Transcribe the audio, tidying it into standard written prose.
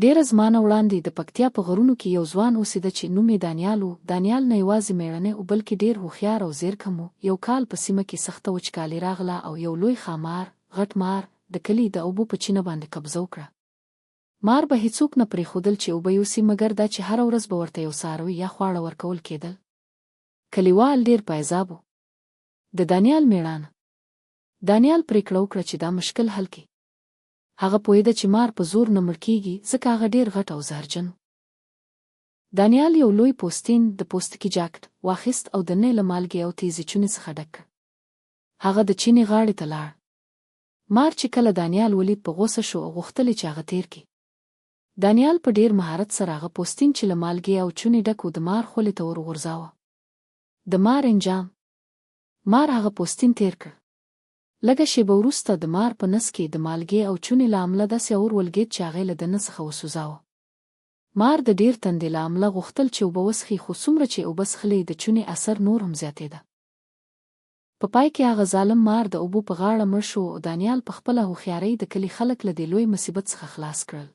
ډېره زمانه وړاندې د پکتیا په غرونو کې یو ځوان اوسېده چې نوم یې دانیال و. دانیال نه یوازې مېړنی و بلکې ډېر هوښیار او زیرکم و. یو کال په سیمه کې سخته وچکالي راغله او یو لوی ښامار غټ مار د کلي د اوبو په چینه باندې قبضه وکړه. مار به هیڅوک نه پرېښودل چې اوبه یوسي مګر دا چې هره ورځ به ورته یو څاروی یا خواړه ورکول کېدل. کلیوال ډېر پایزاب و. د دانیال مېړانه. دانیال پرېکړه وکړه چې دا مشکل حل کړي. هغه پوهېده چې مار په زور نه مړ کېږي ځکه هغه ډېر غټ او زهرجن و. دانیال یو لوی پوستین د پوستکي جاکټ واخیست او د نه له مالګې او تیزې چونې څخه ډک کړ. هغه د چینې غاړې ته لاړ. مار چې کله دانیال ولید په غوسه شو او غوښتل چې هغه تیر کړي. دانیال په ډېر مهارت سره هغه پوستین چې له مالګې او چونې ډک و د مار خولې ته ور وغورځاوه. د مار انجام. مار هغه پوستین تیر کړ. لږه شېبه وروسته د مار په نس کې د مالګې او چونې له امله داسې اور ولګېد چې هغې له دننه څخه وسوځاوه. مار د ډېر تندې له امله غوښتل چې اوبه وڅښي خو څومره چې اوبه څښلې د چونې اثر نور هم زیاتېده. په پای کې هغه ظالم مار د اوبو په غاړه مړ شو او دانیال په خپله هوښیارۍ د کلي خلک له دې لوی مصیبت څخه خلاص کړل.